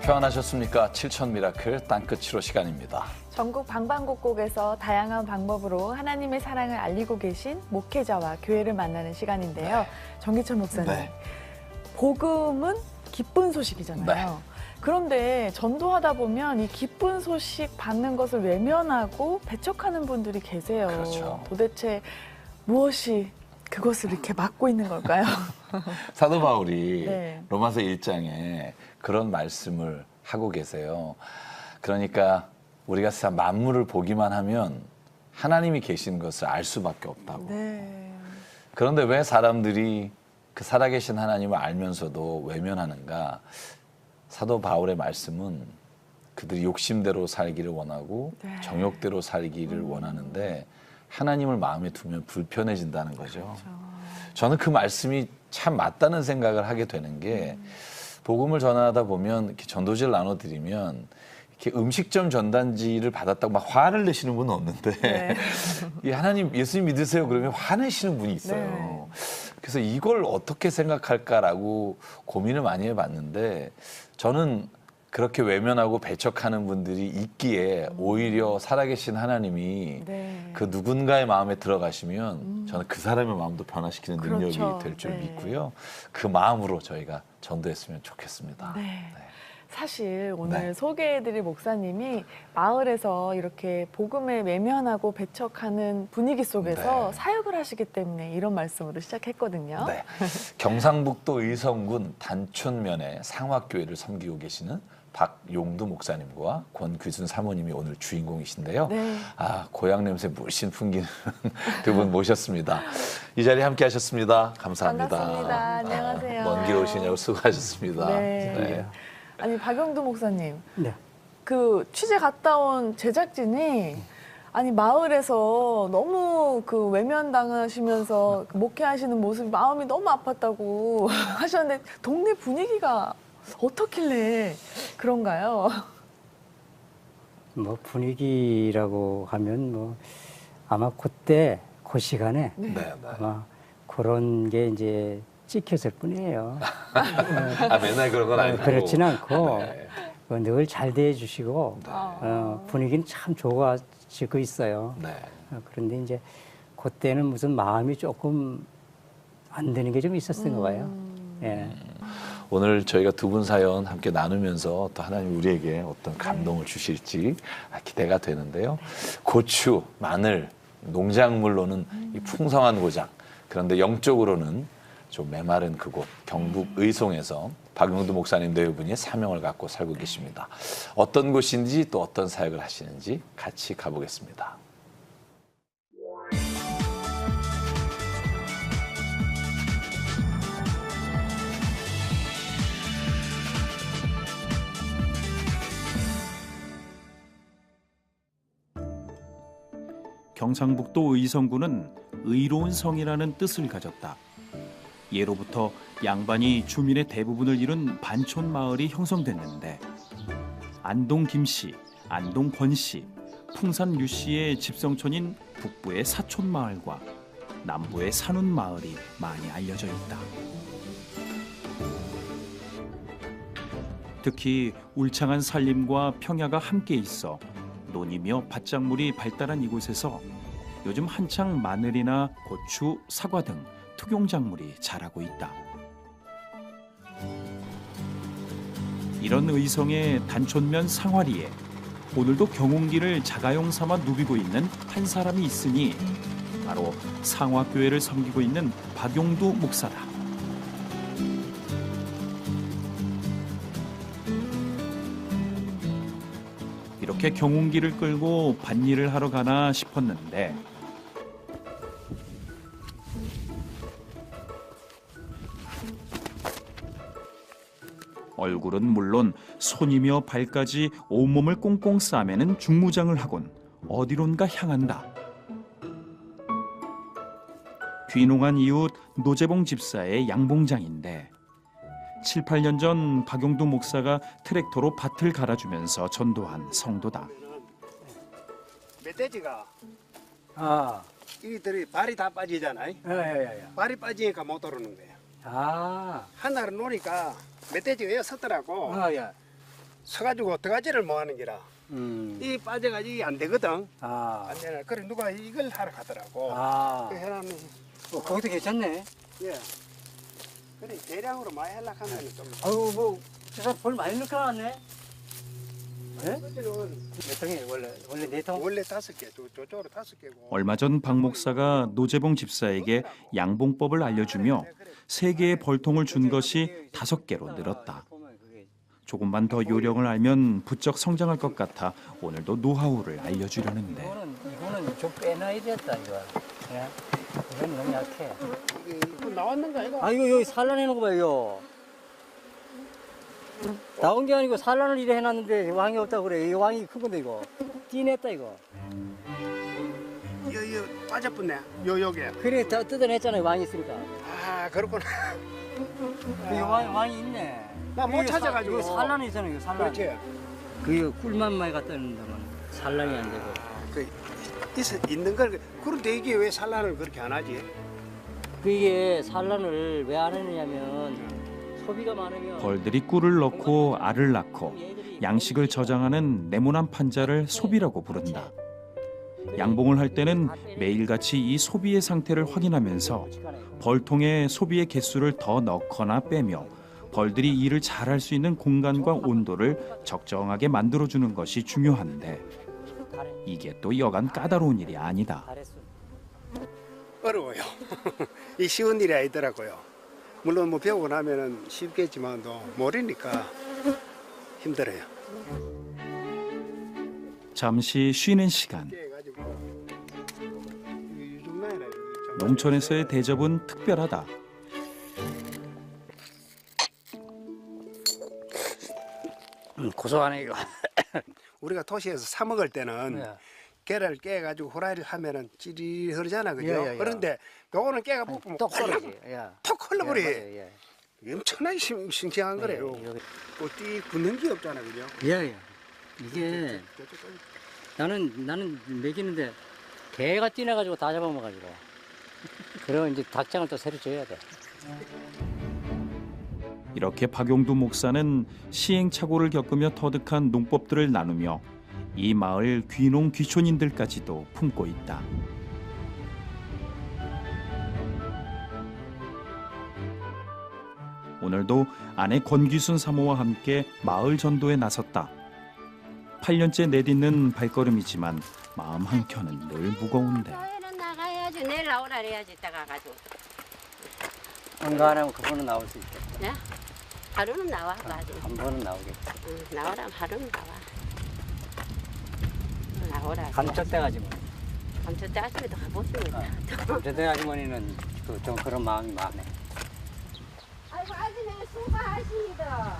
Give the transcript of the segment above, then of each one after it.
평안하셨습니까? 7천 미라클 땅끝 7호 시간입니다. 전국 방방곡곡에서 다양한 방법으로 하나님의 사랑을 알리고 계신 목회자와 교회를 만나는 시간인데요. 네. 정기철 목사님, 네. 복음은 기쁜 소식이잖아요. 네. 그런데 전도하다 보면 이 기쁜 소식 받는 것을 외면하고 배척하는 분들이 계세요. 그렇죠. 도대체 무엇이 그것을 이렇게 막고 있는 걸까요? 사도 바울이 네. 로마서 1장에 그런 말씀을 하고 계세요. 그러니까 우리가 만물을 보기만 하면 하나님이 계신 것을 알 수밖에 없다고. 네. 그런데 왜 사람들이 그 살아계신 하나님을 알면서도 외면하는가? 사도 바울의 말씀은 그들이 욕심대로 살기를 원하고 네. 정욕대로 살기를 원하는데 하나님을 마음에 두면 불편해진다는 거죠. 그렇죠. 저는 그 말씀이 참 맞다는 생각을 하게 되는 게 복음을 전하다 보면 이렇게 전도지를 나눠드리면 이렇게 음식점 전단지를 받았다고 막 화를 내시는 분은 없는데 네. 이 하나님 예수님 믿으세요 그러면 화내시는 분이 있어요. 네. 그래서 이걸 어떻게 생각할까라고 고민을 많이 해봤는데 저는 그렇게 외면하고 배척하는 분들이 있기에 오히려 살아계신 하나님이 네. 그 누군가의 마음에 들어가시면 저는 그 사람의 마음도 변화시키는 능력이 그렇죠. 될 줄 네. 믿고요. 그 마음으로 저희가 전도했으면 좋겠습니다. 네. 사실 오늘 네. 소개해드릴 목사님이 마을에서 이렇게 복음에 외면하고 배척하는 분위기 속에서 네. 사역을 하시기 때문에 이런 말씀으로 시작했거든요. 네. 경상북도 의성군 단촌면에 상화교회를 섬기고 계시는 박용두 목사님과 권규순 사모님이 오늘 주인공이신데요. 네. 아, 고향 냄새 물씬 풍기는 두 분 모셨습니다. 이 자리에 함께 하셨습니다. 감사합니다. 반갑습니다. 안녕하세요. 먼 길 오시냐고 수고하셨습니다. 네. 아니 박용두 목사님, 네. 그 취재 갔다 온 제작진이 아니 마을에서 너무 그 외면당하시면서 그 목회하시는 모습이 마음이 너무 아팠다고 하셨는데 동네 분위기가 어떻길래 그런가요? 뭐 분위기라고 하면 뭐 아마 그때 그 시간에 네, 네. 아마 그런 게 이제 찍혔을 뿐이에요. 아, 맨날 그런 건 아니고. 그렇진 않고 네. 늘 잘 대해주시고 분위기는 참 좋아지고 있어요. 네. 그런데 이제 그때는 무슨 마음이 조금 안 드는 게 좀 있었던 거예요. 예. 오늘 저희가 두 분 사연 함께 나누면서 또 하나님 우리에게 어떤 감동을 주실지 기대가 되는데요. 고추, 마늘, 농작물로는 이 풍성한 고장, 그런데 영적으로는 좀 메마른 그곳 경북 의송에서 박용두 목사님 네 분이 사명을 갖고 살고 계십니다. 어떤 곳인지 또 어떤 사역을 하시는지 같이 가보겠습니다. 경상북도 의성군은 의로운 성이라는 뜻을 가졌다. 예로부터 양반이 주민의 대부분을 이룬 반촌 마을이 형성됐는데 안동 김씨, 안동 권씨, 풍산 유씨의 집성촌인 북부의 사촌 마을과 남부의 산운 마을이 많이 알려져 있다. 특히 울창한 산림과 평야가 함께 있어 논이며 밭작물이 발달한 이곳에서 요즘 한창 마늘이나 고추, 사과 등 특용작물이 자라고 있다. 이런 의성의 단촌면 상화리에 오늘도 경운기를 자가용 삼아 누비고 있는 한 사람이 있으니 바로 상화교회를 섬기고 있는 박용두 목사다. 이렇게 경운기를 끌고 밭일을 하러 가나 싶었는데 얼굴은 물론 손이며 발까지 온몸을 꽁꽁 싸매는 중무장을 하곤 어디론가 향한다. 귀농한 이웃 노재봉 집사의 양봉장인데 7, 8년 전 박용두 목사가 트랙터로 밭을 갈아주면서 전도한 성도다. 멧돼지가 아, 이들이 발이 다 빠지잖아요. 야야야야. 발이 빠지니까 못 오르는 거예요. 아, 하나를 놓으니까 멧돼지가 여기 섰더라고. 아, 야. 서가지고 어떡하지를 못 하는 기라. 음. 이 빠져가지고 이게 안 되거든. 아. 안 되나. 그래 누가 이걸 하러 가더라고. 아. 그 해놨는 거기도 괜찮네. 예. 그래 대량으로 많이 하려고 하면 좀. 아유, 뭐, 진짜 벌 많이 넣고 나왔네. 네? 그거는 몇 통이에요, 원래 4통? 원래 5개, 저쪽으로 5개고. 얼마 전 박 목사가 노재봉 집사에게 양봉법을 알려주며 3개의 벌통을 준 것이 5개로 늘었다. 조금만 더 요령을 알면 부쩍 성장할 것 같아 오늘도 노하우를 알려주려는데 이거는 좀 빼놔야 되겠다, 이거. 예? 이건 너무 약해. 이거 나왔는가 이거? 아, 이거 여기 산란해놓은 거 봐, 이거. 나온 게 아니고 산란을 이래 해놨는데 왕이 없다고 그래. 이 왕이 큰 건데, 이거. 띠냈다, 이거. 이거 빠져붙네. 요게. 그래, 다 뜯어냈잖아요, 왕이 있으니까. 아 그렇구나. 이 왕이 있네. 나 못 이거 찾아가지고. 이거 산란이 있잖아요, 이거 산란. 그렇지. 그 꿀만 많이 갖다 놓으면 산란이 안 되고. 그 있는 걸 그런데 이게 왜 산란을 그렇게 안 하지? 그게 산란을 왜 안 하느냐면 소비가 많으면 벌들이 꿀을 넣고 알을 낳고 양식을 저장하는 네모난 판자를 소비라고 부른다. 양봉을 할 때는 매일같이 이 소비의 상태를 확인하면서 벌통에 소비의 개수를 더 넣거나 빼며 벌들이 일을 잘할 수 있는 공간과 온도를 적정하게 만들어주는 것이 중요한데 이게 또 여간 까다로운 일이 아니다. 어려워요. 이 쉬운 일이 아니더라고요. 물론 뭐 배우고 나면은 쉽겠지만도 모르니까 힘들어요. 잠시 쉬는 시간. 깨가지고 이 정도야. 농촌에서의 대접은 특별하다. 고소하네 이거. 우리가 도시에서 사 먹을 때는 네. 깨를 깨가지고 후라이를 하면은 찌릿하잖아, 그죠? 예, 예, 예. 그런데 요거는 깨가 뽑으면 또 콜라지. 예. 톡 흘러버려. 예, 엄청나게 싱싱한 거래요. 예, 또띠 굳는 게 없잖아, 그죠? 예, 예. 이게 나는 먹이는데 개가 뛰어가지고 다 잡아먹어가지고. 그럼 이제 닭장을 또 새로 줘야 돼. 이렇게 박용두 목사는 시행착오를 겪으며 터득한 농법들을 나누며 이 마을 귀농 귀촌인들까지도 품고 있다. 오늘도 아내 권귀순 사모와 함께 마을 전도에 나섰다. 8년째 내딛는 발걸음이지만 마음 한켠은 늘 무거운데. 교회는 나가야지. 내일 나오라 그래야지. 이따 가가지고. 한가하면 그거는 나올 수 있대. 네? 하루는 나와. 맞아. 한 번은 나오겠다. 응, 나오라. 하루는 나와. 나오라. 감쪽대 아주머니. 감초 때 아침에도 가보십니다. 감쪽대 아주머니는 좀 그런 마음이 많네. 아이고 아침에 수고하십니다.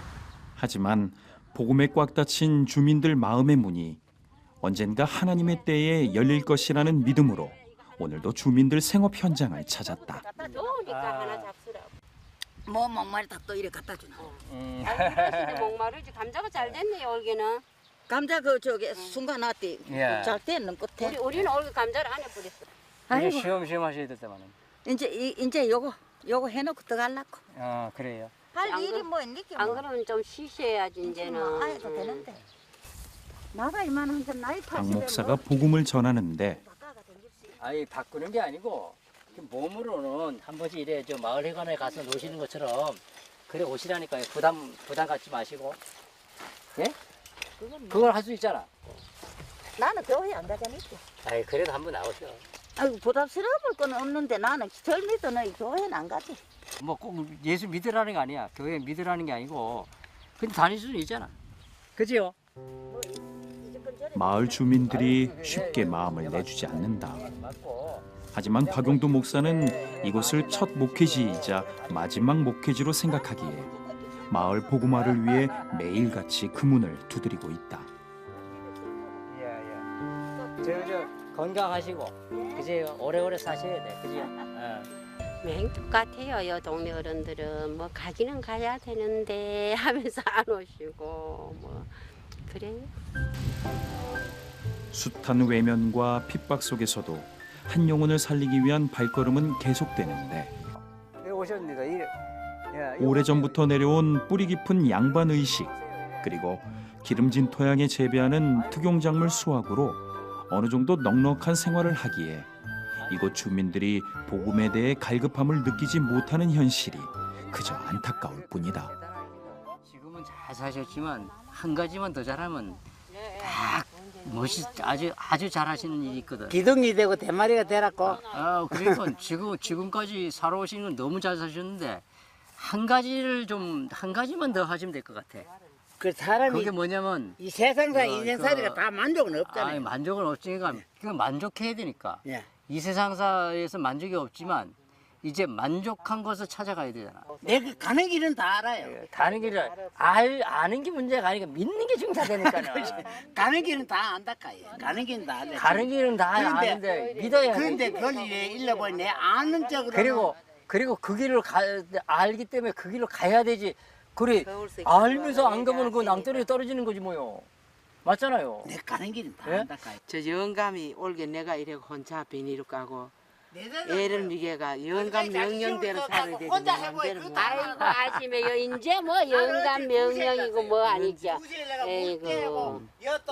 하지만 복음에 꽉 닫힌 주민들 마음의 문이 언젠가 하나님의 때에 열릴 것이라는 믿음으로 오늘도 주민들 생업 현장을 찾았다. 갖다 좋으니까 하나 잡수라고. 뭐 목말이 다 또 이래 갖다 주나. 아이고 그러시대 목마르지. 감자가 잘 됐네요 올게는. 감자 그 저기 순간 나왔대. 예. 잘 됐는 끝에. 우리는 올게 감자를 안에 뿌렸어. 이제 아이고. 시험시험 하셔야 됐다마는. 이제 요거 해놓고 들어가려고. 아 그래요. 할 안 일이 그러- 뭐 있니까 안 뭐. 그러면 좀 쉬셔야지 이제는. 아해도 되는데. 나가 이만한 건 나이 80에 박 목사가 복음을 전하는데 아니 바꾸는 게 아니고 몸으로는 한 번씩 이래 저 마을회관에 가서 노시는 것처럼 그래 오시라니까요. 부담 갖지 마시고. 예? 그걸 할 수 있잖아. 나는 교회 안 가자니까. 아이 그래도 한번 나오셔. 아이고 부담스러울 건 없는데 나는 젊이서는 교회는 안 가지. 뭐 꼭 예수 믿으라는 게 아니야. 교회 믿으라는 게 아니고 근데 다닐 수는 있잖아. 그지요? 마을 주민들이 쉽게 마음을 내주지 않는다. 맞고. 하지만 박용두 목사는 이곳을 첫 목회지이자 마지막 목회지로 생각하기에 마을 복음화를 위해 매일같이 그 문을 두드리고 있다. 저 건강하시고 그지 오래오래 사셔야 돼. 그지? 똑같아요. 요 동네 어른들은 뭐 가기는 가야 되는데 하면서 안 오시고 뭐 그래요. 숱한 외면과 핍박 속에서도 한 영혼을 살리기 위한 발걸음은 계속되는데 네, 오셨습니다. 오래전부터 내려온 뿌리 깊은 양반 의식 그리고 기름진 토양에 재배하는 특용작물 수확으로 어느 정도 넉넉한 생활을 하기에 이곳 주민들이 복음에 대해 갈급함을 느끼지 못하는 현실이 그저 안타까울 뿐이다. 지금은 잘 사셨지만 한 가지만 더 잘하면 다 아주 잘하시는 일이 있거든. 기둥이 되고 대마리가 되라고. 그러니까 지금까지 살아오신 건 너무 잘 사셨는데 한 가지만 더 하시면 될 것 같아. 그 사람이 그게 뭐냐면 이 세상상 인생살이가 다 만족은 없잖아요. 만족은 없으니까 그냥 만족해야 되니까. 예. 이 세상사에서 만족이 없지만 이제 만족한 것을 찾아가야 되잖아. 내가 가는 길은 다 알아요. 가는 길을 아는 게 문제가 아니고 믿는 게 중요하다니까요. 가는 길은 다 안다까요. 가는 길은 다 알아요. 가는 길은 다 아는데 믿어야 돼. 그런데 그걸 일러보니 내 아는 쪽으로. 그리고 그 길을 알기 때문에 그 길로 가야 되지. 그래 알면서 안 가면 그 낭떠러지 떨어지는 거지 뭐요. 맞잖아요. 내 가는 길은 다 예? 안다까요. 저 영감이 올게 내가 이래 혼자 비닐을 까고 애를 미개가 영감 명령대로 살아야 되지 내 맘대로 못 살아. 아이고 아시메요 이제 뭐 영감 명령이고 뭐 아니죠. 에이고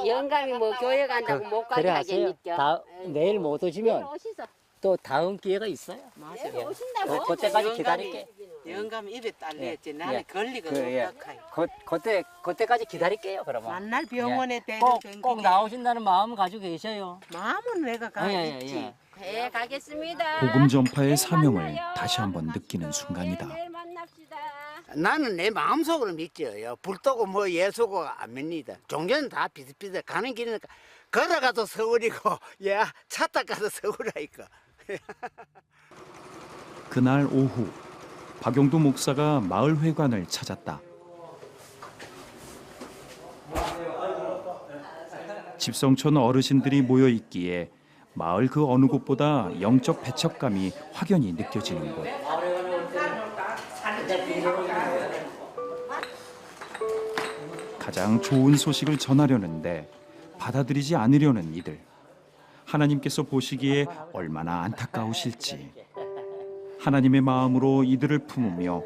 영감이 뭐 교회 간다고 못 가게 하겠니까. 내일 못 오시면 오시소. 또 다음 기회가 있어요. 맞아. 오신다고. 그때까지 기다릴게. 영감 입에 딸렸지 예. 나는 예. 걸리가 예. 없다카요. 그때까지 기다릴게요. 그러면 만날 병원에 예. 대고 꼭 나오신다는 마음 가지고 계셔요. 마음은 내가 가겠지. 네 가겠습니다. 복음 전파의 내일 사명을 만나요. 다시 한번 느끼는 순간이다. 내일 만납시다. 나는 내 마음속으로 믿죠. 불도고 뭐 예수고 안 믿니다. 종교는 다 비슷비슷해. 가는 길은 걸어가도 서울이고 차 타고 가도 서울이니까. 그날 오후 박용두 목사가 마을 회관을 찾았다. 집성촌 어르신들이 모여 있기에 마을 그 어느 곳보다 영적 배척감이 확연히 느껴지는 곳. 가장 좋은 소식을 전하려는데 받아들이지 않으려는 이들. 하나님께서 보시기에 얼마나 안타까우실지. 하나님의 마음으로 이들을 품으며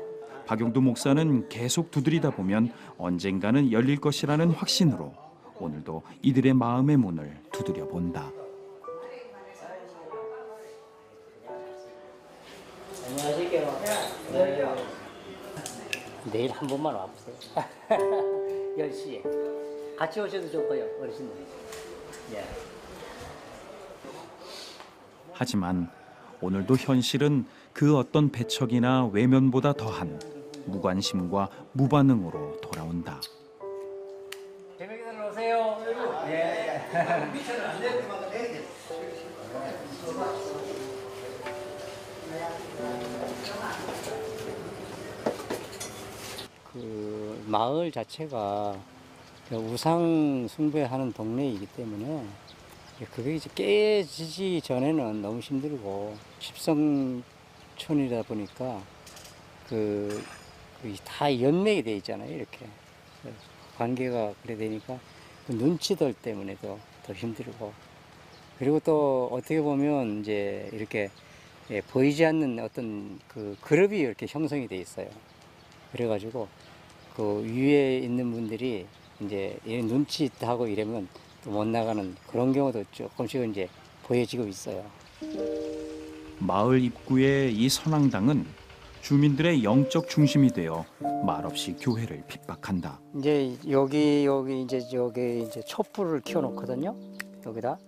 박용두 목사는 계속 두드리다 보면 언젠가는 열릴 것이라는 확신으로 오늘도 이들의 마음의 문을 두드려 본다. 안녕하세요. 네. 내일 한 번만 와보세요. 10시에. 같이 오셔도 좋고요, 어르신들. 예. 하지만 오늘도 현실은 그 어떤 배척이나 외면보다 더한 무관심과 무반응으로 돌아온다. 재밌게들 오세요. 예. 그 마을 자체가 우상 숭배하는 동네이기 때문에 그게 이제 깨지기 전에는 너무 힘들고 집성촌이다 보니까 다 연맥이 돼 있잖아요. 이렇게 관계가 그래 되니까 그 눈치들 때문에도 더 힘들고 그리고 또 어떻게 보면 이제 이렇게 보이지 않는 어떤 그 그룹이 이렇게 형성이 돼 있어요. 그래가지고 그 위에 있는 분들이 이제 눈치 있다고 이러면 또 못 나가는 그런 경우도 조금씩 이제 보여지고 있어요. 마을 입구의 이 선앙당은 주민들의 영적 중심이 되어 말없이 교회를 핍박한다. 이제 여기 이제 촛불을 키워놓거든요. 여기다.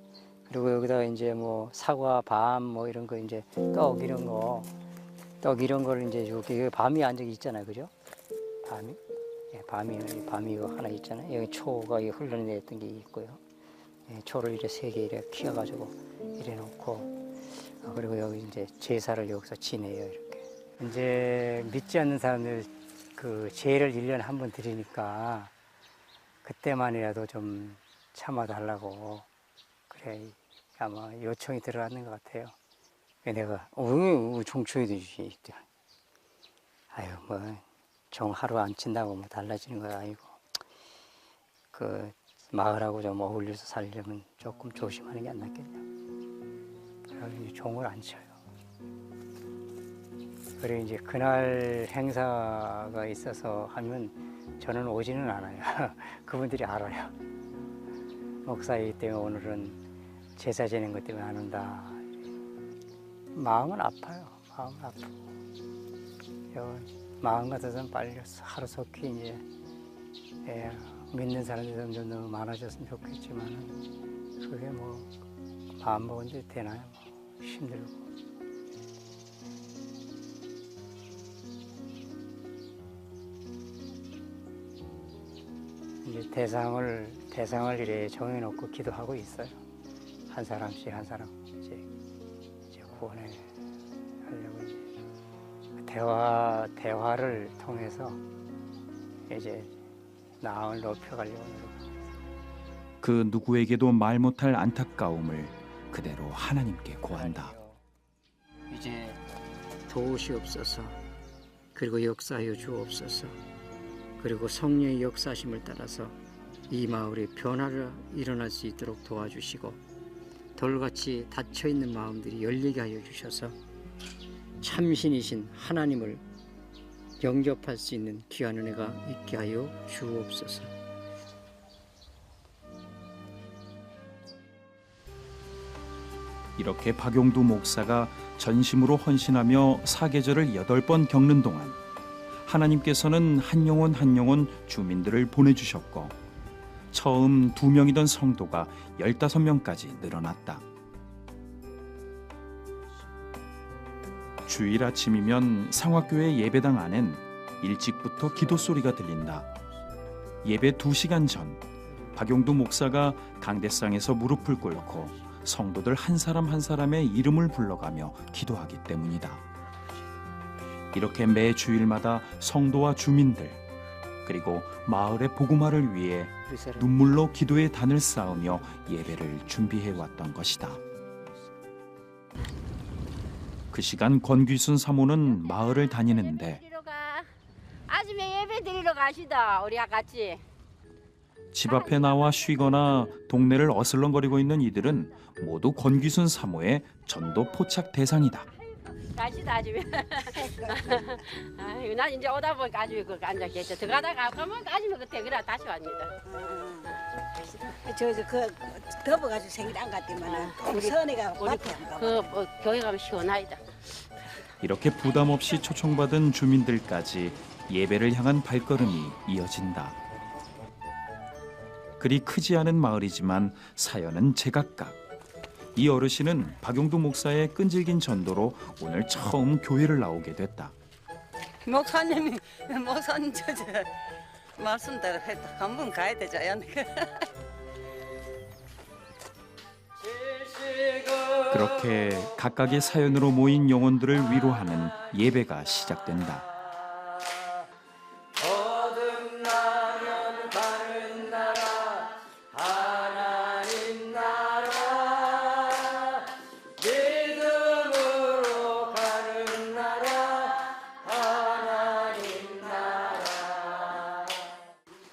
그리고 여기다 이제 뭐 사과, 밤 뭐 이런 거 이제 떡 이런 거를 이제 여기 밤이 한 적이 있잖아요, 그죠? 밤이, 예, 밤이 이거 하나 있잖아요. 여기 초가 흘러내렸던 게 있고요. 예, 초를 이제 3개 이렇게 키워가지고 이래 놓고 그리고 여기 이제 제사를 여기서 지내요, 이렇게. 이제 믿지 않는 사람들 그 제를 1년에 한 번 드리니까 그때만이라도 좀 참아달라고 그래 아마 요청이 들어갔는 것 같아요. 내가 종초에 되지. 아유 뭐 종 하루 안 친다고 뭐 달라지는 거 아니고 그 마을하고 좀 어울려서 살려면 조금 조심하는 게 안 낫겠냐. 그래서 종을 안 쳐요. 그래 이제 그날 행사가 있어서 하면 저는 오지는 않아요. 그분들이 알아요. 목사이기 때문에 오늘은 제사 지낸 것 때문에 안 온다. 마음은 아파요. 마음은 아프고. 마음 같아서는 빨리 하루속히 이제 믿는 사람들이 점점 너무 많아졌으면 좋겠지만은 그게 뭐 마음 먹은 데 되나요? 뭐 힘들고. 이제 대상을 이래 정해놓고 기도하고 있어요. 한 사람씩 한 사람 이제 구원해 하려고 이제 대화를 통해서 이제 나음을 높여가려고 노력합니다. 그 누구에게도 말 못할 안타까움을 그대로 하나님께 고한다. 이제 도우시옵소서. 그리고 역사하여 주옵소서. 그리고 성령의 역사심을 따라서 이 마을에 변화가 일어날 수 있도록 도와주시고 돌같이 닫혀있는 마음들이 열리게 하여 주셔서 참신이신 하나님을 영접할 수 있는 귀한 은혜가 있게 하여 주옵소서. 이렇게 박용두 목사가 전심으로 헌신하며 사계절을 8번 겪는 동안 하나님께서는 한 영혼 한 영혼 주민들을 보내주셨고 처음 2명이던 성도가 15명까지 늘어났다. 주일 아침이면 상화교회 예배당 안엔 일찍부터 기도 소리가 들린다. 예배 2시간 전 박용두 목사가 강대상에서 무릎을 꿇고 성도들 한 사람 한 사람의 이름을 불러가며 기도하기 때문이다. 이렇게 매 주일마다 성도와 주민들 그리고 마을의 복음화를 위해 눈물로 기도의 단을 쌓으며 예배를 준비해 왔던 것이다. 그 시간 권귀순 사모는 마을을 다니는데 아침에 예배 드리러 가시다 우리 같이. 집 앞에 나와 쉬거나 동네를 어슬렁거리고 있는 이들은 모두 권귀순 사모의 전도 포착 대상이다. 가시다 아침에. 아이고 난 이제 오다 보니까 아침에 그 앉아 계셔. 들어가다가 가면 아침에 그때 그래 다시 왔니다. 그 덮어가지고 생일 안 갔더만은 우리 선이가 밭에 안 가고. 교회 가면 시원하이다. 이렇게 부담 없이 초청받은 주민들까지 예배를 향한 발걸음이 이어진다. 그리 크지 않은 마을이지만 사연은 제각각. 이 어르신은 박용두 목사의 끈질긴 전도로 오늘 처음 교회를 나오게 됐다. 목사님 저 말씀대로 했다. 한번 가야 되잖아요. 그렇게 각각의 사연으로 모인 영혼들을 위로하는 예배가 시작된다.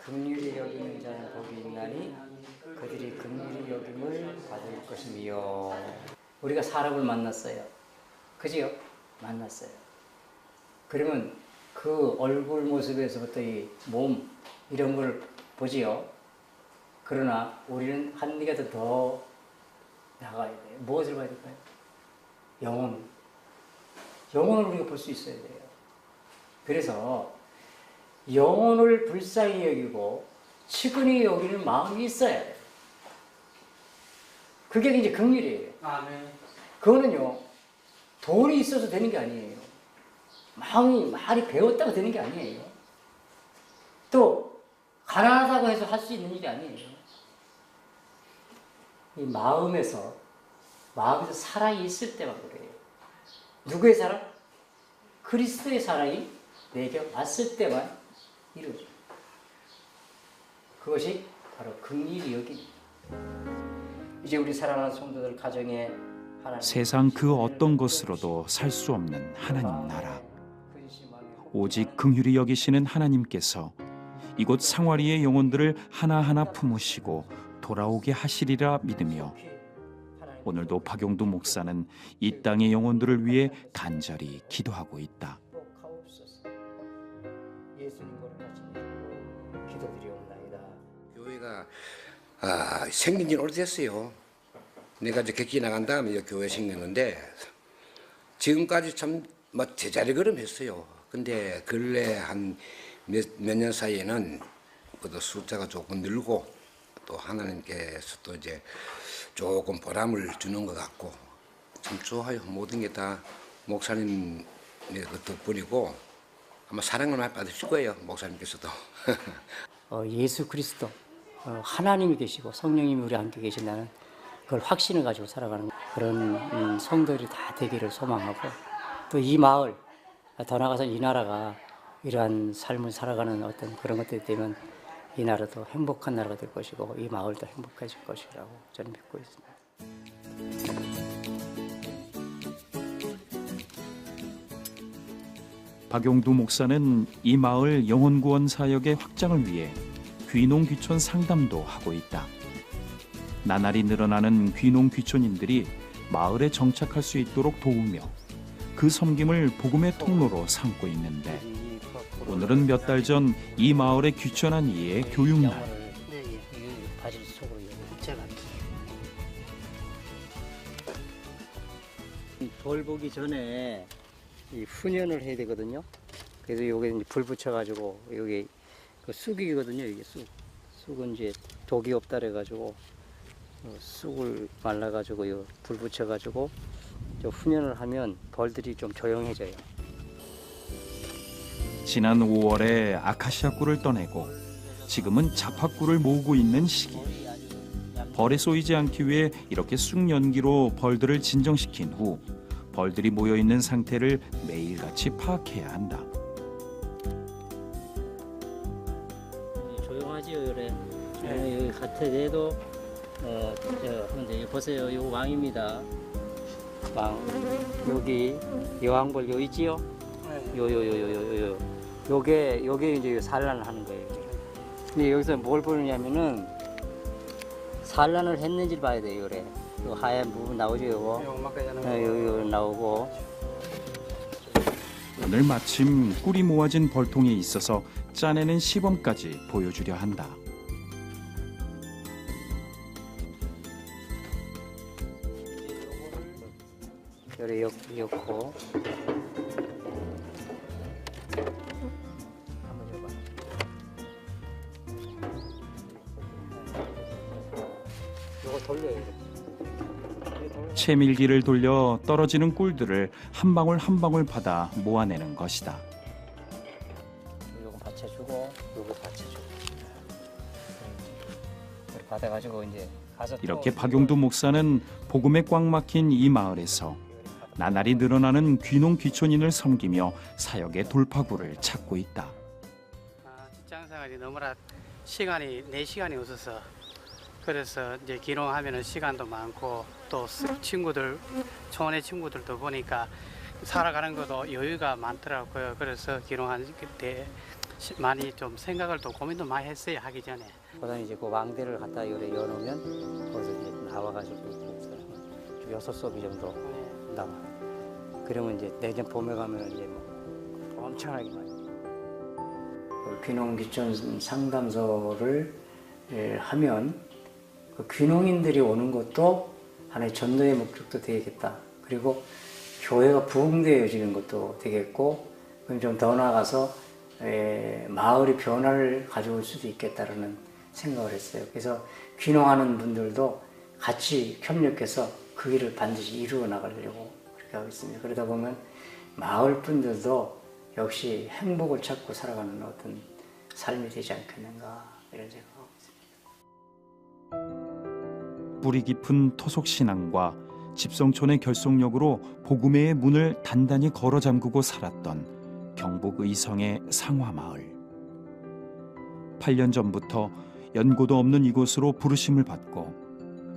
긍휼히 여기는 자는 복이 있나니 그들이 긍휼히 여김을 받을 것이며. 우리가 사람을 만났어요. 그지요? 만났어요. 그러면 그 얼굴 모습에서부터 이 몸 이런 걸 보지요. 그러나 우리는 한 개가 더 나가야 돼요. 무엇을 봐야 될까요? 영혼을 우리가 볼 수 있어야 돼요. 그래서 영혼을 불쌍히 여기고 측은히 여기는 마음이 있어야 돼요. 그게 이제 긍휼이에요. 아멘. 그거는요, 돈이 있어서 되는 게 아니에요. 말이 배웠다고 되는 게 아니에요. 또 가난하다고 해서 할 수 있는 일이 아니에요. 이 마음에서 사랑이 있을 때만 그래요. 누구의 사랑? 그리스도의 사랑이 내게 왔을 때만 이루어져요. 그것이 바로 긍휼히 여김. 이제 우리 사랑하는 성도들 가정에 세상 그 어떤 것으로도 살 수 없는 하나님 나라. 오직 긍휼히 여기시는 하나님께서 이곳 상화리의 영혼들을 하나하나 품으시고 돌아오게 하시리라 믿으며 오늘도 박용두 목사는 이 땅의 영혼들을 위해 간절히 기도하고 있다. 예수님 거를 같이 믿고 교회가 생긴 지는 오래됐어요. 내가 이제 객기 나간 다음에 이 교회 생겼는데 지금까지 참 뭐 제자리 걸음했어요. 근데 근래 한 몇 년 사이에는 또 숫자가 조금 늘고 또 하나님께서 또 이제 조금 보람을 주는 것 같고 참 좋아요. 모든 게 다 목사님의 그 덕분이고 아마 사랑을 많이 받으실 거예요. 목사님께서도. 예수 그리스도 하나님이 계시고 성령님이 우리 함께 계신다는 그걸 확신을 가지고 살아가는 그런 성도들이 다 되기를 소망하고 또 이 마을 더 나아가서 이 나라가 이러한 삶을 살아가는 어떤 그런 것들 때문에 이 나라도 행복한 나라가 될 것이고 이 마을도 행복해질 것이라고 저는 믿고 있습니다. 박용두 목사는 이 마을 영혼구원 사역의 확장을 위해 귀농 귀촌 상담도 하고 있다. 나날이 늘어나는 귀농 귀촌인들이 마을에 정착할 수 있도록 도우며 그 섬김을 복음의 통로로 삼고 있는데 오늘은 몇 달 전 이 마을에 귀촌한 이의 교육날. 바질 속으로 제가 돌 보기 전에 이 훈연을 해야 되거든요. 그래서 여기 이제 불 붙여가지고 여기 그 쑥이거든요. 이게 쑥은 이제 독이 없다 그래가지고 쑥을 말라가지고 불 붙여가지고 훈연을 하면 벌들이 좀 조용해져요. 지난 5월에 아카시아 꿀을 떠내고 지금은 자파꿀을 모으고 있는 시기. 벌에 쏘이지 않기 위해 이렇게 쑥연기로 벌들을 진정시킨 후 벌들이 모여있는 상태를 매일같이 파악해야 한다. 조용하지요, 그래. 여기 밭에도 근데 보세요, 요 왕입니다. 왕 여기 여왕벌 요 있지요? 요요요요요. 요게 이제 산란을 하는 거예요. 근데 여기서 뭘 보느냐면은 산란을 했는지 봐야 돼요, 그래. 요 하얀 부분 나오죠, 요거. 요 나오고. 오늘 마침 꿀이 모아진 벌통에 있어서 짜내는 시범까지 보여주려 한다. 요래 엮고. 한번 줘봐. 요거 돌려요, 이렇게. 채밀기를 돌려 떨어지는 꿀들을 한 방울 한 방울 받아 모아내는 것이다. 요거 받쳐주고, 요거 받쳐주고. 이렇게 받아가지고 이제 가서 이렇게 박용두 목사는 복음에 꽉 막힌 이 마을에서 나날이 늘어나는 귀농 귀촌인을 섬기며 사역의 돌파구를 찾고 있다. 직장생활이 너무나 내 시간이 없어서 그래서 이제 귀농하면은 시간도 많고 또 친구들 초원의 친구들도 보니까 살아가는 것도 여유가 많더라고요. 그래서 귀농한 때 많이 좀 생각을 또 고민도 많이 했어요. 하기 전에. 그다음에 이제 그 왕대를 갖다 요래 열어놓으면 거기서 이제 나와가지고 6수업이 정도 나와. 그러면 이제 내년 봄에 가면 이제 뭐 엄청나게 많이. 귀농 귀촌 상담소를 하면 그 귀농인들이 오는 것도 하나의 전도의 목적도 되겠다. 그리고 교회가 부흥되어지는 것도 되겠고, 그럼 좀 더 나아가서 마을의 변화를 가져올 수도 있겠다라는 생각을 했어요. 그래서 귀농하는 분들도 같이 협력해서 그 일을 반드시 이루어 나가려고 그렇게 하고 있습니다. 그러다 보면 마을 분들도 역시 행복을 찾고 살아가는 어떤 삶이 되지 않겠는가 이런 생각을 하고 있습니다. 뿌리 깊은 토속 신앙과 집성촌의 결속력으로 복음의 문을 단단히 걸어 잠그고 살았던 경북 의성의 상화마을. 8년 전부터 연고도 없는 이곳으로 부르심을 받고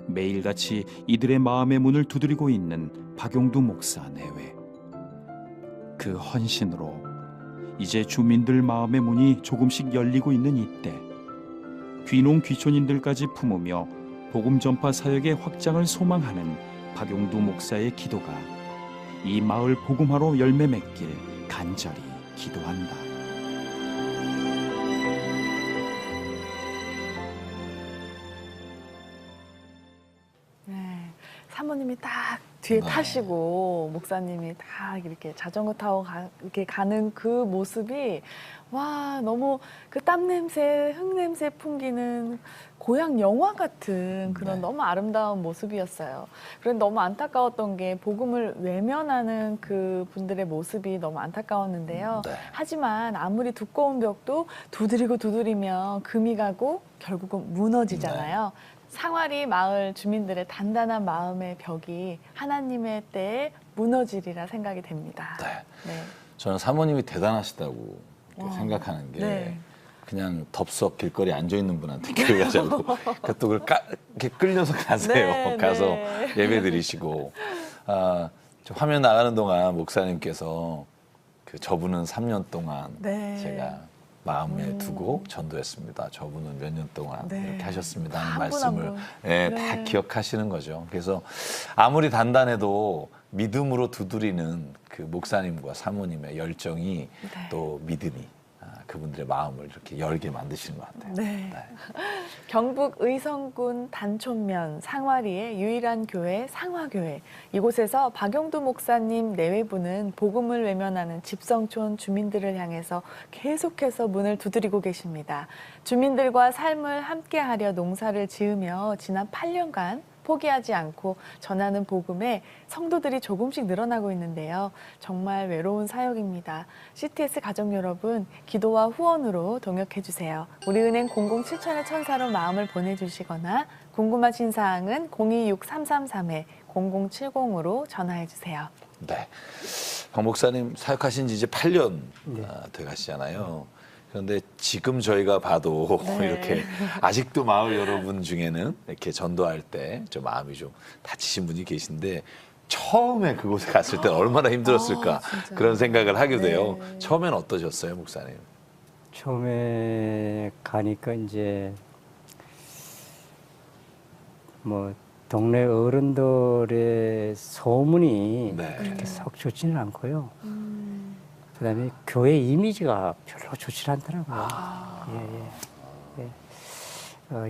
매일같이 이들의 마음의 문을 두드리고 있는 박용두 목사 내외. 그 헌신으로 이제 주민들 마음의 문이 조금씩 열리고 있는 이때 귀농 귀촌인들까지 품으며 복음 전파 사역의 확장을 소망하는 박용두 목사의 기도가 이 마을 복음화로 열매 맺길 간절히 기도한다. 사모님이 딱 뒤에 타시고 목사님이 딱 이렇게 자전거 타고 이렇게 가는 그 모습이 와 너무 그 땀 냄새, 흙 냄새 풍기는 고향 영화 같은 그런 너무 아름다운 모습이었어요. 그런데 너무 안타까웠던 게 복음을 외면하는 그 분들의 모습이 너무 안타까웠는데요. 하지만 아무리 두꺼운 벽도 두드리면 금이 가고 결국은 무너지잖아요. 상화리 마을 주민들의 단단한 마음의 벽이 하나님의 때에 무너지리라 생각이 됩니다. 네. 저는 사모님이 대단하시다고 생각하는 게 그냥 덥석 길거리 앉아 있는 분한테 교회 가자고 그러니까 또 그걸 이렇게 끌려서 가세요. 가서 예배 드리시고 저 화면 나가는 동안 목사님께서 그 저분은 3년 동안 제가 마음에 두고 전도했습니다. 저분은 몇 년 동안 이렇게 하셨습니다 하는 말씀을 다 기억하시는 거죠. 그래서 아무리 단단해도 믿음으로 두드리는 그 목사님과 사모님의 열정이 또 믿음이 그분들의 마음을 이렇게 열게 만드시는 것 같아요. 경북 의성군 단촌면 상화리의 유일한 교회 상화교회. 이곳에서 박용두 목사님 내외부는 복음을 외면하는 집성촌 주민들을 향해서 계속해서 문을 두드리고 계십니다. 주민들과 삶을 함께하려 농사를 지으며 지난 8년간 포기하지 않고 전하는 복음에 성도들이 조금씩 늘어나고 있는데요. 정말 외로운 사역입니다. CTS 가족 여러분, 기도와 후원으로 동역해 주세요. 우리은행 007,000로 마음을 보내주시거나 궁금하신 사항은 026-333-0070으로 전화해 주세요. 네, 박 목사님 사역하신 지 이제 8년 돼 가시잖아요. 그런데 지금 저희가 봐도 이렇게 아직도 마을 여러분 중에는 이렇게 전도할 때 좀 마음이 좀 다치신 분이 계신데 처음에 그곳에 갔을 때는 얼마나 힘들었을까 그런 생각을 하게 돼요. 처음엔 어떠셨어요, 목사님? 처음에 가니까 이제 뭐 동네 어른들의 소문이 그렇게 썩 좋지는 않고요. 그다음에 교회 이미지가 별로 좋지 않더라고요.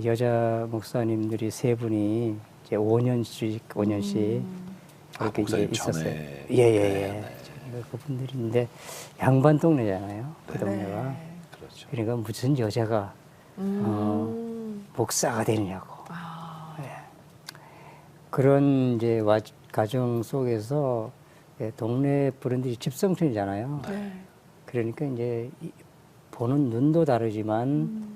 여자 목사님들이 3분이 이제 5년씩 그렇게 이제 있었어요. 그분들인데 양반 동네잖아요. 그 동네가. 그러니까 무슨 여자가 목사가 되느냐고. 그런 이제 가정 속에서 동네 브랜드 집성촌이잖아요. 그러니까 이제 보는 눈도 다르지만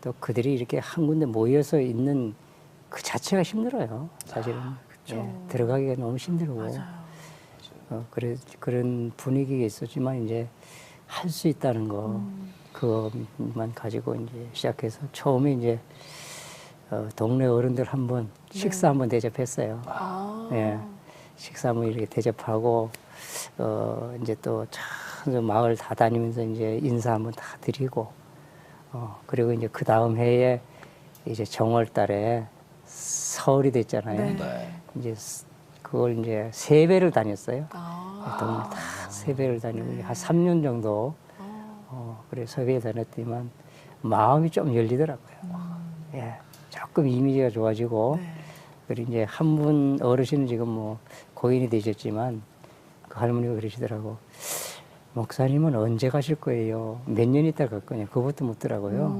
또 그들이 이렇게 한 군데 모여서 있는 그 자체가 힘들어요. 사실은 들어가기가 너무 힘들고 그런 분위기가 있었지만 이제 할 수 있다는 거 그것만 가지고 이제 시작해서 처음에 이제 동네 어른들 한번 식사 한번 대접했어요. 식사 한번 이렇게 대접하고 이제 또 참 마을 다 다니면서 이제 인사 한번 다 드리고 그리고 이제 그 다음 해에 이제 정월달에 설이 됐잖아요. 이제 그걸 이제 세배를 다녔어요. 동네 다 세배를 다니고 한 3년 정도 그래 세배 다녔더니만 마음이 좀 열리더라고요. 조금 이미지가 좋아지고 그리고 이제 한 분 어르신은 지금 뭐 고인이 되셨지만 그 할머니가 그러시더라고. 목사님은 언제 가실 거예요? 몇 년 있다 갈 거냐? 그것도 묻더라고요.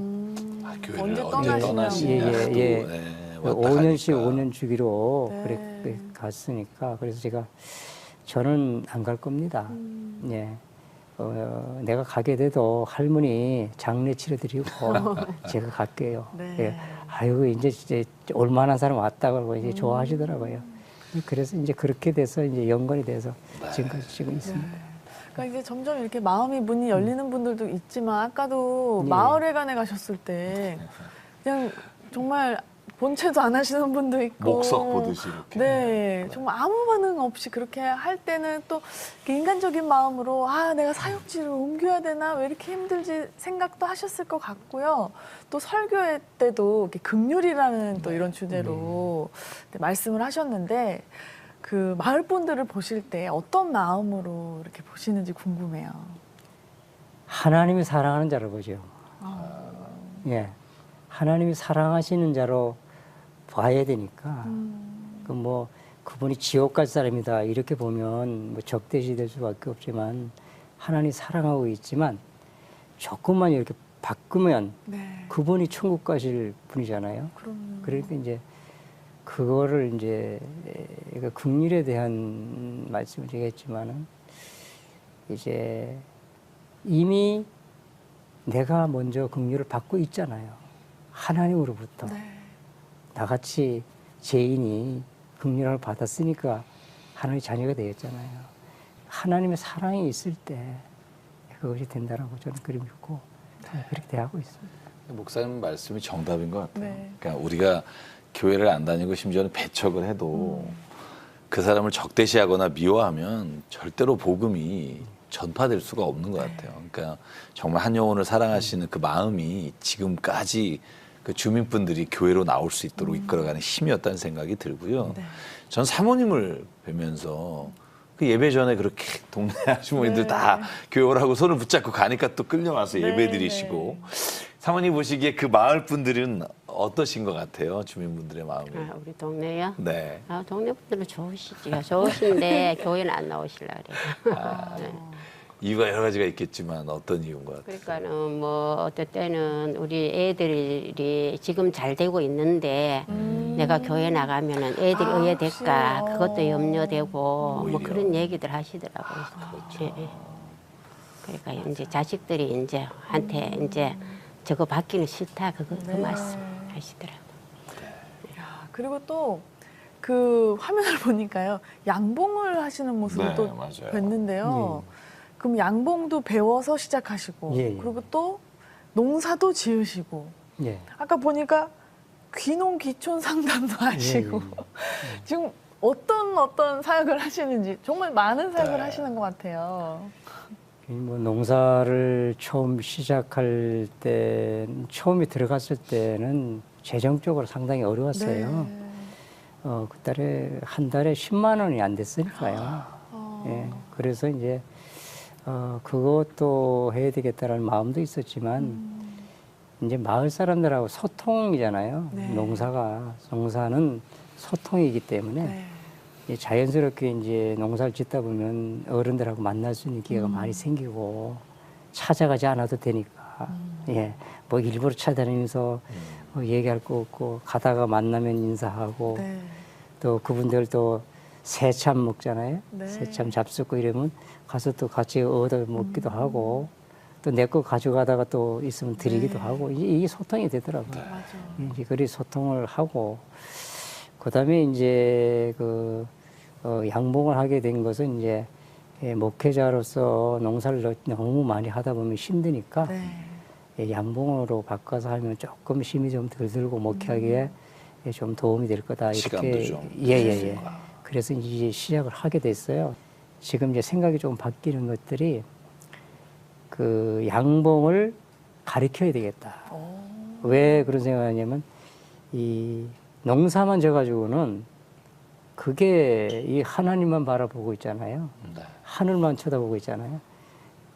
교회를 언제 떠나시냐? 5년씩 5년 주기로 그래 갔으니까 그래서 제가 저는 안 갈 겁니다. 내가 가게 돼도 할머니 장례 치러드리고 제가 갈게요. 아이고 이제 올만한 사람 왔다 그러고 이제 좋아하시더라고요. 그래서 이제 그렇게 돼서 이제 연관이 돼서 지금까지 지금 있습니다. 그러니까 이제 점점 이렇게 마음이 문이 열리는 분들도 있지만 아까도 마을회관에 가셨을 때 그냥 정말 본체도 안 하시는 분도 있고 목석 보듯이 이렇게 정말 아무 반응 없이 그렇게 할 때는 또 인간적인 마음으로 내가 사역지를 옮겨야 되나 왜 이렇게 힘들지 생각도 하셨을 것 같고요. 또 설교회 때도 이렇게 긍휼이라는 또 이런 주제로 말씀을 하셨는데 그 마을 분들을 보실 때 어떤 마음으로 이렇게 보시는지 궁금해요. 하나님이 사랑하는 자로 보죠. 하나님이 사랑하시는 자로 봐야 되니까 그 뭐 그분이 지옥 갈 사람이다 이렇게 보면 뭐 적대시될 수밖에 없지만 하나님 사랑하고 있지만 조금만 이렇게 바꾸면 네. 그분이 천국 가실 분이잖아요. 그러니까 이제 그거를 이제 그 긍휼에 대한 말씀을 제가 했지만은 이제 이미 내가 먼저 긍휼을 받고 있잖아요. 하나님으로부터. 나같이 죄인이 긍휼을 받았으니까 하나님의 자녀가 되었잖아요. 하나님의 사랑이 있을 때 그것이 된다라고 저는 그렇게 믿고 그렇게 대하고 있습니다. 목사님 말씀이 정답인 것 같아요. 네. 그러니까 우리가 교회를 안 다니고 심지어는 배척을 해도 그 사람을 적대시하거나 미워하면 절대로 복음이 전파될 수가 없는 것 같아요. 그러니까 정말 한 영혼을 사랑하시는 그 마음이 지금까지 그 주민분들이 교회로 나올 수 있도록 이끌어가는 힘이었다는 생각이 들고요. 전 사모님을 뵈면서 그 예배 전에 그렇게 동네 아주머니들 다 교회 오라고 손을 붙잡고 가니까 또 끌려와서 예배 드리시고 사모님 보시기에 그 마을 분들은 어떠신 것 같아요? 주민분들의 마음이. 아, 우리 동네요? 네. 아, 동네 분들은 좋으시지요. 좋으신데 교회는 안 나오시려 그래요. 아, 네. 이유가 여러 가지가 있겠지만 어떤 이유인 것 같아요? 그러니까는 뭐 어떨 때는 우리 애들이 지금 잘 되고 있는데 내가 교회 나가면은 애들이 의외될까 그것도 염려되고 뭐 그런 얘기들 하시더라고요. 예, 예. 그러니까 이제 자식들이 이제 한테 이제 저거 받기는 싫다 그 말씀 하시더라고요. 야, 그리고 또 그 화면을 보니까요 양봉을 하시는 모습을 네, 또 맞아요. 뵀는데요. 그럼 양봉도 배워서 시작하시고 예, 예. 그리고 또 농사도 지으시고 예. 아까 보니까 귀농 귀촌 상담도 하시고 지금 어떤 사역을 하시는지 정말 많은 사역을 하시는 것 같아요. 뭐 농사를 처음 시작할 때 처음에 들어갔을 때는 재정적으로 상당히 어려웠어요. 그달에 한 달에 10만 원이 안 됐으니까요. 예, 그래서 이제 그것도 해야 되겠다라는 마음도 있었지만 이제 마을 사람들하고 소통이잖아요. 농사는 소통이기 때문에 자연스럽게 이제 농사를 짓다 보면 어른들하고 만날 수 있는 기회가 많이 생기고 찾아가지 않아도 되니까 예, 뭐 일부러 찾아다니면서 뭐 얘기할 거 없고 가다가 만나면 인사하고 또 그분들도 새참 먹잖아요. 새참 잡숫고 이러면 가서 또 같이 얻어 먹기도 하고 또 내 거 가져가다가 또 있으면 드리기도 하고 이게 소통이 되더라고요. 이제 그리 소통을 하고 그다음에 이제 그 양봉을 하게 된 것은 이제 목회자로서 농사를 너무 많이 하다 보면 힘드니까 양봉으로 바꿔서 하면 조금 힘이 좀 덜 들고 목회하기에 좀 도움이 될 거다 이렇게 시간도 좀 예예예. 그래서 이제 시작을 하게 됐어요. 지금 이제 생각이 좀 바뀌는 것들이 그 양봉을 가르쳐야 되겠다. 왜 그런 생각하냐면 이 농사만 져가지고는 그게 이 하나님만 바라보고 있잖아요. 하늘만 쳐다보고 있잖아요.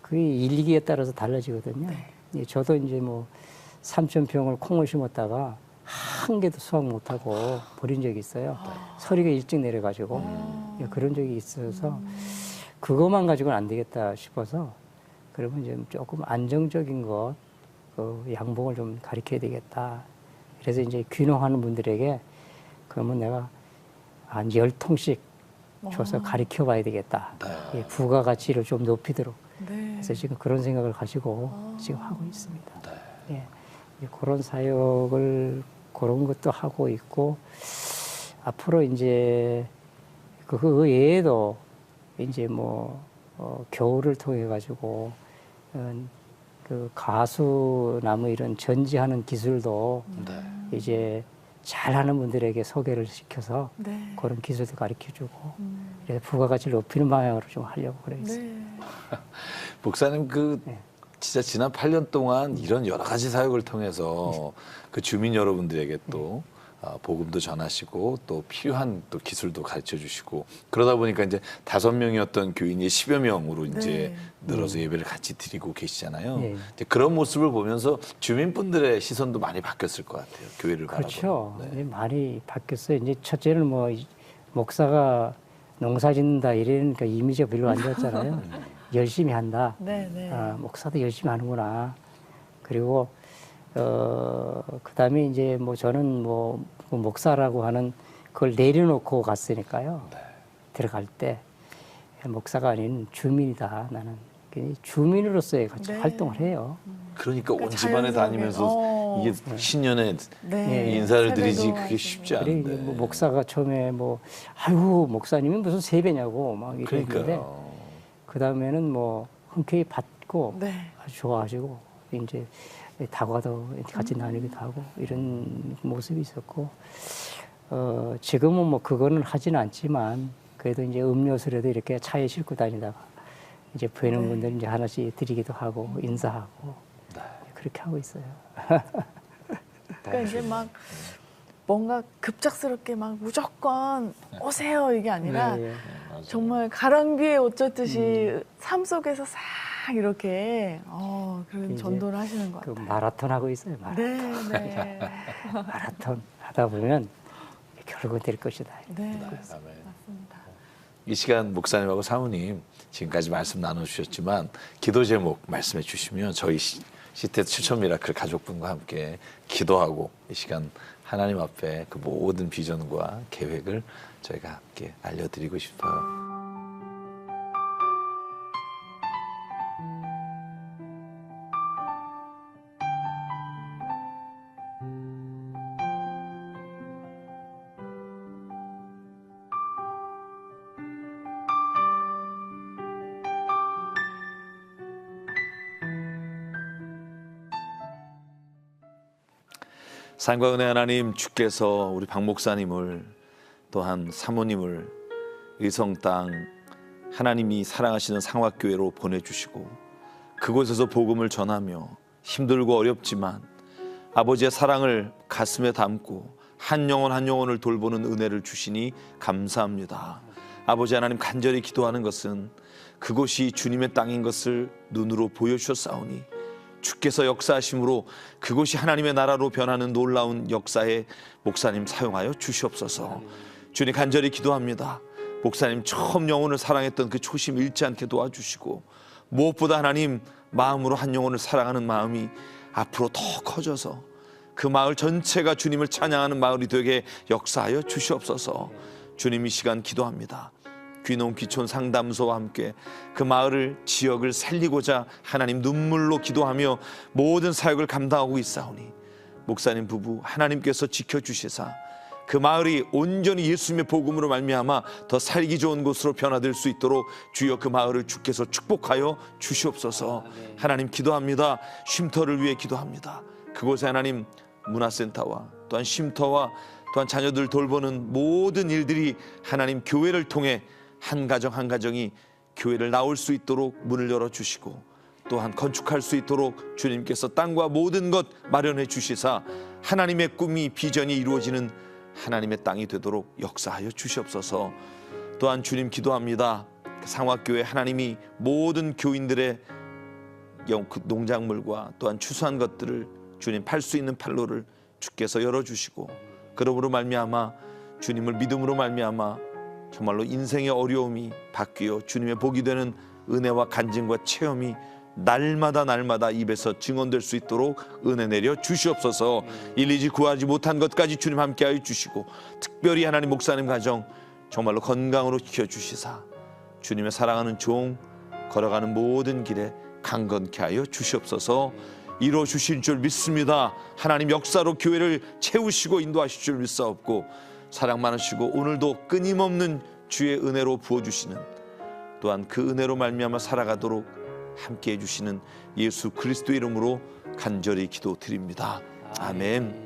그게 일기에 따라서 달라지거든요. 예, 저도 이제 뭐 3,000평을 콩을 심었다가 한 개도 수확 못하고 버린 적이 있어요. 서리가 일찍 내려가지고 예, 그런 적이 있어서 그것만 가지고는 안 되겠다 싶어서 그러면 이제 조금 안정적인 것, 그 양봉을 좀 가르쳐야 되겠다. 그래서 이제 귀농하는 분들에게 그러면 내가 한 10통씩 줘서 가르쳐 봐야 되겠다. 예, 부가가치를 좀 높이도록. 그래서 지금 그런 생각을 가지고 지금 하고 있습니다. 예, 그런 사역을 그런 것도 하고 있고 앞으로 이제 그 외에도 이제 뭐 겨울을 통해 가지고 그 가수나무 이런 전지하는 기술도 이제 잘하는 분들에게 소개를 시켜서 그런 기술도 가르쳐주고 그래서 부가가치를 높이는 방향으로 좀 하려고 그래 있습니다. 목사님 진짜 지난 8년 동안 이런 여러 가지 사역을 통해서 그 주민 여러분들에게 또 복음도 전하시고 또 필요한 또 기술도 가르쳐 주시고 그러다 보니까 이제 5명이었던 교인이 10여 명으로 이제 늘어서 예배를 같이 드리고 계시잖아요. 이제 그런 모습을 보면서 주민분들의 시선도 많이 바뀌었을 것 같아요. 교회를 그렇죠. 바라보는. 많이 바뀌었어요. 이제 첫째는 뭐 목사가 농사 짓는다 이러니까 이미지가 별로 안 좋았잖아요. 열심히 한다. 네, 네. 목사도 열심히 하는구나. 그리고 그다음에 이제 뭐 저는 뭐 목사라고 하는 그걸 내려놓고 갔으니까요. 들어갈 때 목사가 아닌 주민이다. 나는 주민으로서의 같이 네. 활동을 해요. 그러니까 온 그러니까 집안에 다니면서 이게 신년에 네. 인사를 드리지 세배도 그게 하시고. 쉽지 그래, 않은데. 뭐 목사가 처음에 뭐 아이고 목사님이 무슨 세배냐고 막 이랬는데 그러니까요. 그 다음에는 뭐 흔쾌히 받고 네. 아주 좋아하시고 이제 다과도 같이 나누기도 하고 이런 모습이 있었고 지금은 뭐 그거는 하지는 않지만 그래도 이제 음료수라도 이렇게 차에 싣고 다니다가 이제 보이는 네. 분들 이제 하나씩 드리기도 하고 인사하고 그렇게 하고 있어요. 그러니까 이제 막 뭔가 급작스럽게 막 무조건 오세요 이게 아니라 네, 네. 정말 가랑비에 옷 젖듯이 삶 속에서 싹 이렇게 그런 이제 전도를 하시는 것 그 같아요. 마라톤 하고 있어요. 마라톤. 네, 네. 마라톤 하다 보면 결국은 될 것이다. 네, 아멘. 맞습니다. 이 시간 목사님하고 사모님 지금까지 말씀 나눠주셨지만 기도 제목 말씀해 주시면 저희 시태 추천 미라클 가족분과 함께 기도하고 이 시간 하나님 앞에 그 모든 비전과 계획을 저희가 함께 알려드리고 싶어요. 산과 은혜 하나님, 주께서 우리 박 목사님을 또한 사모님을 의성 땅 하나님이 사랑하시는 상화교회로 보내주시고 그곳에서 복음을 전하며 힘들고 어렵지만 아버지의 사랑을 가슴에 담고 한 영혼 한 영혼을 돌보는 은혜를 주시니 감사합니다. 아버지 하나님, 간절히 기도하는 것은 그곳이 주님의 땅인 것을 눈으로 보여주셨사오니 주께서 역사하심으로 그곳이 하나님의 나라로 변하는 놀라운 역사에 목사님 사용하여 주시옵소서. 주님, 간절히 기도합니다. 목사님 처음 영혼을 사랑했던 그 초심 잃지 않게 도와주시고 무엇보다 하나님 마음으로 한 영혼을 사랑하는 마음이 앞으로 더 커져서 그 마을 전체가 주님을 찬양하는 마을이 되게 역사하여 주시옵소서. 주님, 이 시간 기도합니다. 귀농 귀촌 상담소와 함께 그 마을을 지역을 살리고자 하나님 눈물로 기도하며 모든 사역을 감당하고 있사오니 목사님 부부 하나님께서 지켜주시사 그 마을이 온전히 예수님의 복음으로 말미암아 더 살기 좋은 곳으로 변화될 수 있도록 주여 그 마을을 주께서 축복하여 주시옵소서. 하나님 기도합니다. 쉼터를 위해 기도합니다. 그곳에 하나님 문화센터와 또한 쉼터와 또한 자녀들 돌보는 모든 일들이 하나님 교회를 통해 한 가정 한 가정이 교회를 나올 수 있도록 문을 열어주시고 또한 건축할 수 있도록 주님께서 땅과 모든 것 마련해 주시사 하나님의 꿈이 비전이 이루어지는 하나님의 땅이 되도록 역사하여 주시옵소서. 또한 주님 기도합니다. 상화교회 하나님이 모든 교인들의 농작물과 또한 추수한 것들을 주님 팔 수 있는 판로를 주께서 열어주시고 그러므로 말미암아 주님을 믿음으로 말미암아 정말로 인생의 어려움이 바뀌어 주님의 복이 되는 은혜와 간증과 체험이 날마다 입에서 증언될 수 있도록 은혜 내려 주시옵소서. 일일이 구하지 못한 것까지 주님 함께하여 주시고 특별히 하나님 목사님 가정 정말로 건강으로 지켜주시사 주님의 사랑하는 종 걸어가는 모든 길에 강건케 하여 주시옵소서. 이루어 주실 줄 믿습니다. 하나님 역사로 교회를 채우시고 인도하실 줄 믿사옵고 사랑 많으시고 오늘도 끊임없는 주의 은혜로 부어주시는 또한 그 은혜로 말미암아 살아가도록 함께해 주시는 예수 그리스도 이름으로 간절히 기도드립니다. 아멘.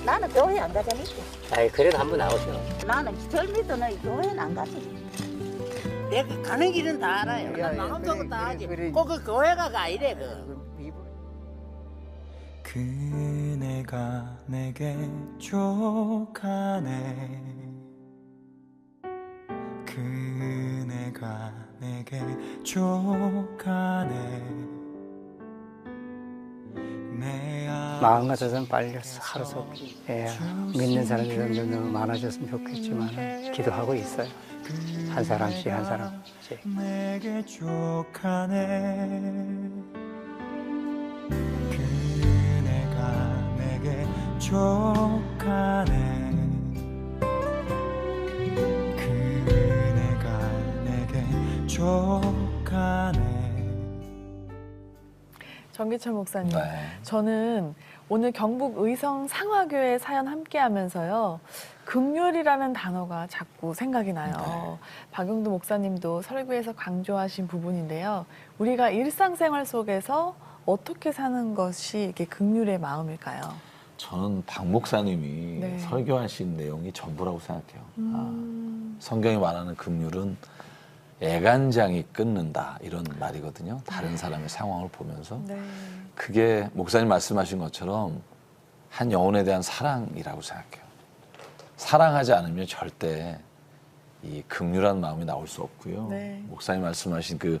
나는 교회 안 가잖아. 아이, 그래도 한번 나오죠. 나는 젊을 때는 교회는 안 가지. 내가 가는 길은 다 알아요. 마음속으로 다 하지. 꼭 그 교회가 가 이래 그. 그네가 내게 족하네 그네가 내게 족하네 마음 같아서는 빨리 하루속 믿는 사람이 점점 많아졌으면 좋겠지만 기도하고 있어요. 한 사람씩 한 사람씩. 내게 족하네 그네가 내게 족하네 그네가 내게 족하네. 정기철 목사님, 네. 저는 오늘 경북 의성 상화교회 사연 함께하면서요, 긍휼이라는 단어가 자꾸 생각이 나요. 네. 박용두 목사님도 설교에서 강조하신 부분인데요. 우리가 일상생활 속에서 어떻게 사는 것이 이게 긍휼의 마음일까요? 저는 박 목사님이 네. 설교하신 내용이 전부라고 생각해요. 성경이 말하는 긍휼은 애간장이 끊는다 이런 말이거든요. 다른 사람의 상황을 보면서. 네. 그게 목사님 말씀하신 것처럼 한 영혼에 대한 사랑이라고 생각해요. 사랑하지 않으면 절대 이 긍휼한 마음이 나올 수 없고요. 네. 목사님 말씀하신 그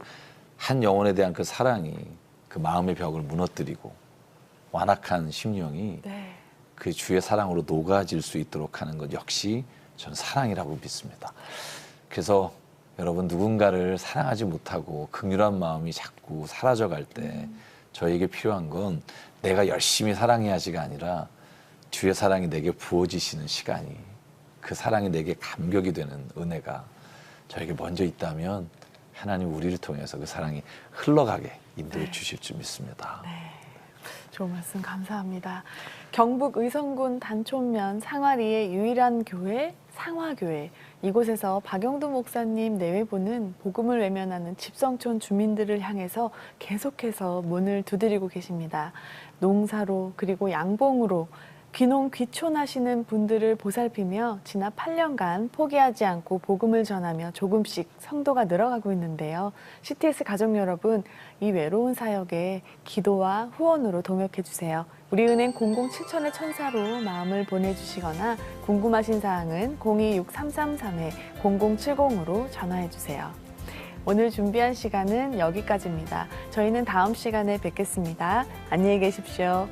한 영혼에 대한 그 사랑이 그 마음의 벽을 무너뜨리고 완악한 심령이 네. 그 주의 사랑으로 녹아질 수 있도록 하는 것 역시 전 사랑이라고 믿습니다. 그래서 여러분 누군가를 사랑하지 못하고 긍휼한 마음이 자꾸 사라져갈 때 저에게 필요한 건 내가 열심히 사랑해야지가 아니라 주의 사랑이 내게 부어지시는 시간이 그 사랑이 내게 감격이 되는 은혜가 저에게 먼저 있다면 하나님 우리를 통해서 그 사랑이 흘러가게 인도해 주실 줄 믿습니다. 네. 좋은 말씀 감사합니다. 경북 의성군 단촌면 상화리의 유일한 교회 상화교회, 이곳에서 박용두 목사님 내외부는 복음을 외면하는 집성촌 주민들을 향해서 계속해서 문을 두드리고 계십니다. 농사로 그리고 양봉으로 귀농귀촌하시는 분들을 보살피며 지난 8년간 포기하지 않고 복음을 전하며 조금씩 성도가 늘어가고 있는데요. CTS 가족 여러분, 이 외로운 사역에 기도와 후원으로 동역해 주세요. 우리은행 007천의 천사로 마음을 보내주시거나 궁금하신 사항은 026-333-0070으로 전화해 주세요. 오늘 준비한 시간은 여기까지입니다. 저희는 다음 시간에 뵙겠습니다. 안녕히 계십시오.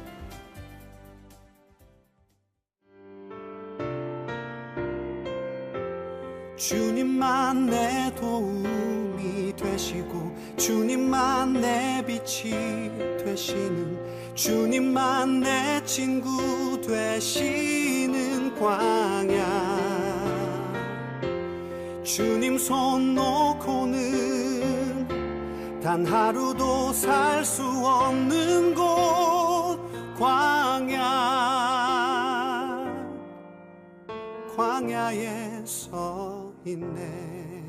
주님만 내 도움이 되시고 주님만 내 빛이 되시는 주님만 내 친구 되시는 광야 주님 손 놓고는 단 하루도 살 수 없는 곳 광야에 서 있네